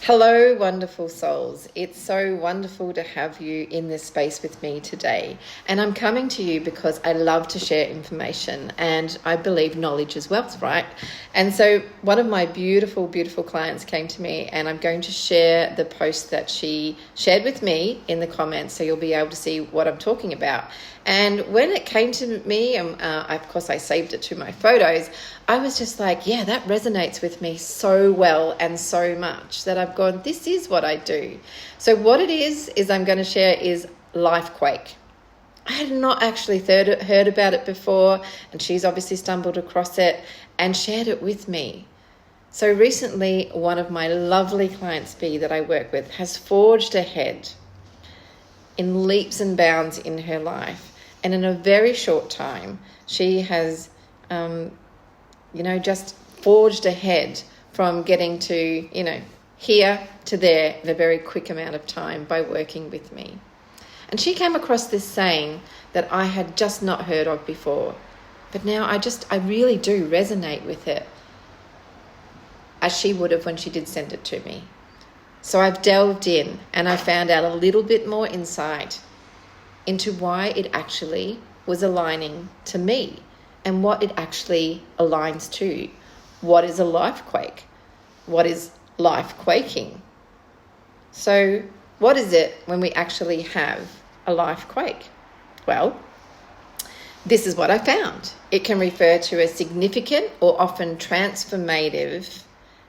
Hello, wonderful souls. It's so wonderful to have you in this space with me today. And I'm coming to you because I love to share information and I believe knowledge is wealth, right? And so one of my beautiful, beautiful clients came to me and I'm going to share the post that she shared with me in the comments so you'll be able to see what I'm talking about. And when it came to me, of course I saved it to my photos, I was just like, yeah, that resonates with me so well and so much that I've gone, this is what I do. So what it is I'm going to share is life quake. I had not actually heard about it before, and she's obviously stumbled across it and shared it with me. So recently, one of my lovely clients, B, that I work with, has forged ahead in leaps and bounds in her life. And in a very short time, she has, just forged ahead from getting to, here to there in a very quick amount of time by working with me. And she came across this saying that I had just not heard of before. But now I really do resonate with it, as she would have when she did send it to me. So I've delved in and I found out a little bit more insight into why it actually was aligning to me and what it actually aligns to. What is a life quake? What is life quaking? So what is it when we actually have a life quake? Well, this is what I found. It can refer to a significant or often transformative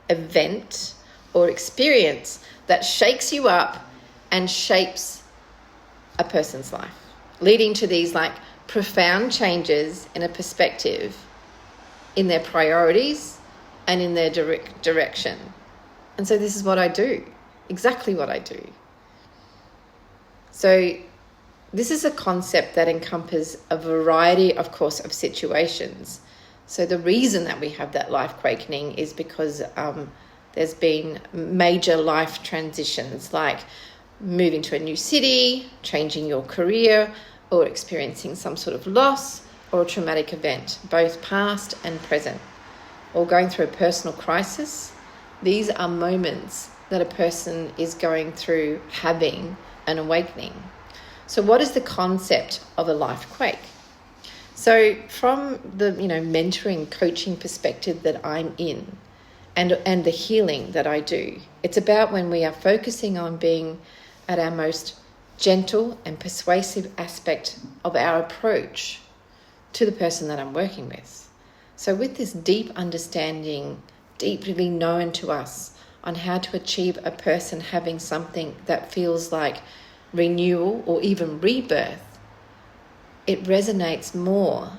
event or experience that shakes you up and shapes a person's life, leading to these profound changes in a perspective, in their priorities and in their direction. And so this is what I do, exactly what I do. So this is a concept that encompasses a variety, of course, of situations. So the reason that we have that life quaking is because there's been major life transitions, like moving to a new city, changing your career, or experiencing some sort of loss or a traumatic event, both past and present, or going through a personal crisis. These are moments that a person is going through having an awakening. So what is the concept of a life quake? So from the mentoring, coaching perspective that I'm in, and the healing that I do, it's about when we are focusing on being at our most gentle and persuasive aspect of our approach to the person that I'm working with. So with this deep understanding, deeply known to us on how to achieve a person having something that feels like renewal or even rebirth, it resonates more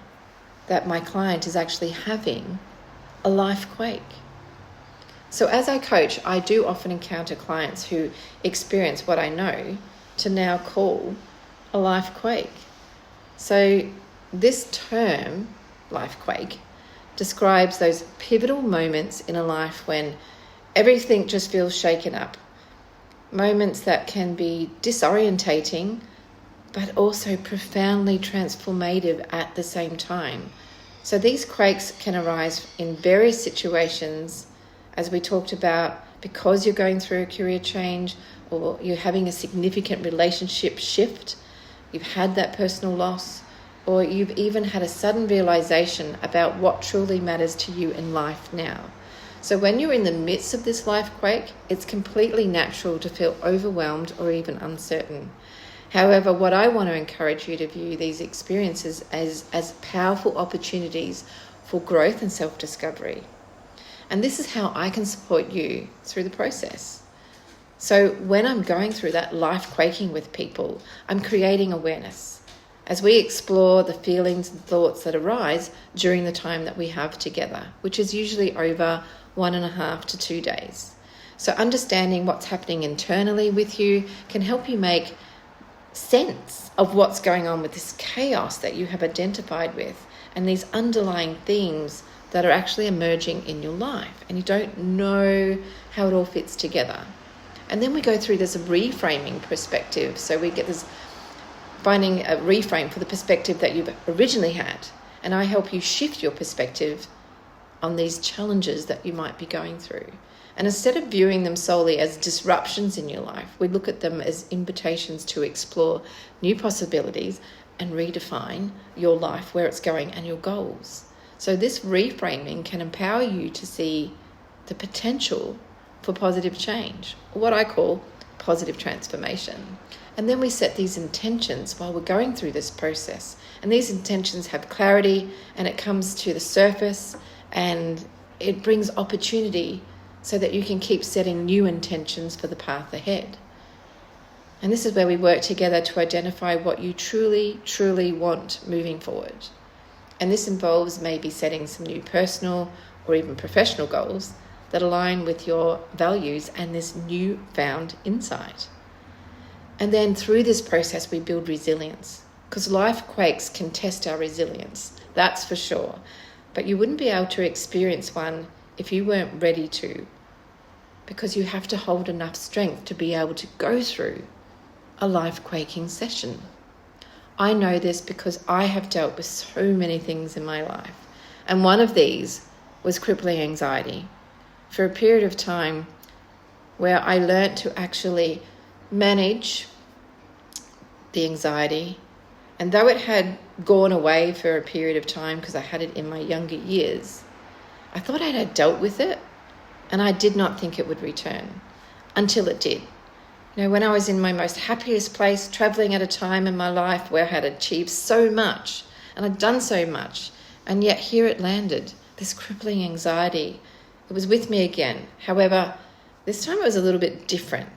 that my client is actually having a life quake. So as I coach, I do often encounter clients who experience what I know to now call a life quake. So this term, life quake, describes those pivotal moments in a life when everything just feels shaken up. Moments that can be disorientating, but also profoundly transformative at the same time. So these quakes can arise in various situations, as we talked about, because you're going through a career change, or you're having a significant relationship shift, you've had that personal loss, or you've even had a sudden realization about what truly matters to you in life now. So when you're in the midst of this life quake, it's completely natural to feel overwhelmed or even uncertain. However, what I want to encourage you to view these experiences as powerful opportunities for growth and self-discovery. And this is how I can support you through the process. So when I'm going through that life quaking with people, I'm creating awareness as we explore the feelings and thoughts that arise during the time that we have together, which is usually over 1.5 to 2 days. So understanding what's happening internally with you can help you make sense of what's going on with this chaos that you have identified with and these underlying themes that are actually emerging in your life, and you don't know how it all fits together. And then we go through this reframing perspective. So we get this finding a reframe for the perspective that you've originally had. And I help you shift your perspective on these challenges that you might be going through. And instead of viewing them solely as disruptions in your life, we look at them as invitations to explore new possibilities and redefine your life, where it's going, and your goals. So this reframing can empower you to see the potential for positive change, or what I call positive transformation. And then we set these intentions while we're going through this process. And these intentions have clarity, and it comes to the surface, and it brings opportunity so that you can keep setting new intentions for the path ahead. And this is where we work together to identify what you truly, truly want moving forward. And this involves maybe setting some new personal or even professional goals that align with your values and this newfound insight. And then through this process, we build resilience, because life quakes can test our resilience, that's for sure. But you wouldn't be able to experience one if you weren't ready to, because you have to hold enough strength to be able to go through a life quaking session. I know this because I have dealt with so many things in my life. And one of these was crippling anxiety. For a period of time where I learnt to actually manage the anxiety. And though it had gone away for a period of time because I had it in my younger years, I thought I had dealt with it, and I did not think it would return until it did. You know, when I was in my most happiest place, traveling at a time in my life where I had achieved so much and I'd done so much, and yet here it landed, this crippling anxiety. It was with me again. However, this time it was a little bit different.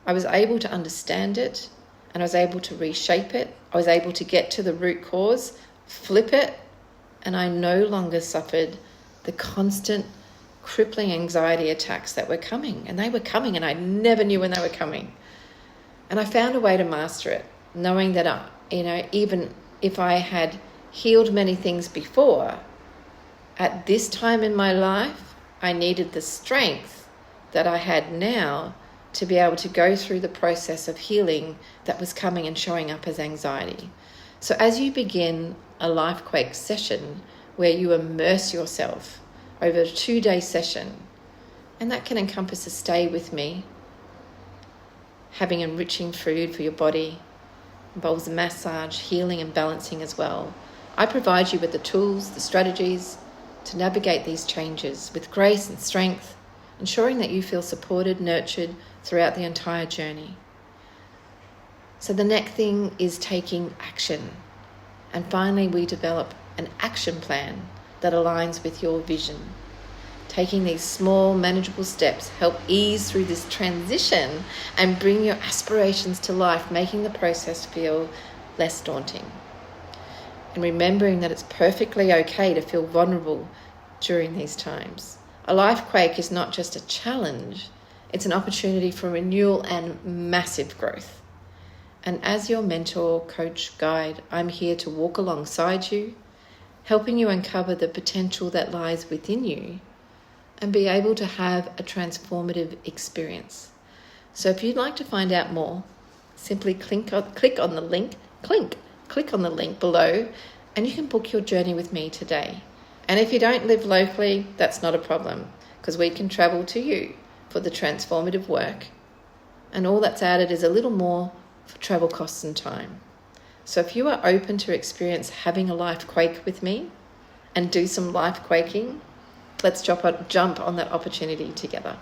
I was able to understand it, and I was able to reshape it. I was able to get to the root cause, flip it, and I no longer suffered the constant crippling anxiety attacks that were coming. And they were coming, and I never knew when they were coming. And I found a way to master it, knowing that, even if I had healed many things before, at this time in my life, I needed the strength that I had now to be able to go through the process of healing that was coming and showing up as anxiety. So as you begin a life quake session where you immerse yourself over a 2-day session, and that can encompass a stay with me, having enriching food for your body, involves a massage, healing and balancing as well. I provide you with the tools, the strategies to navigate these changes with grace and strength, ensuring that you feel supported, nurtured throughout the entire journey. So the next thing is taking action. And finally, we develop an action plan that aligns with your vision. Taking these small, manageable steps help ease through this transition and bring your aspirations to life, making the process feel less daunting. And remembering that it's perfectly okay to feel vulnerable during these times. A life quake is not just a challenge, it's an opportunity for renewal and massive growth. And as your mentor, coach, guide, I'm here to walk alongside you, helping you uncover the potential that lies within you and be able to have a transformative experience. So if you'd like to find out more, simply click on the link below, and you can book your journey with me today. And if you don't live locally, that's not a problem, because we can travel to you for the transformative work. And all that's added is a little more for travel costs and time. So if you are open to experience having a life quake with me and do some life quaking, let's jump on that opportunity together.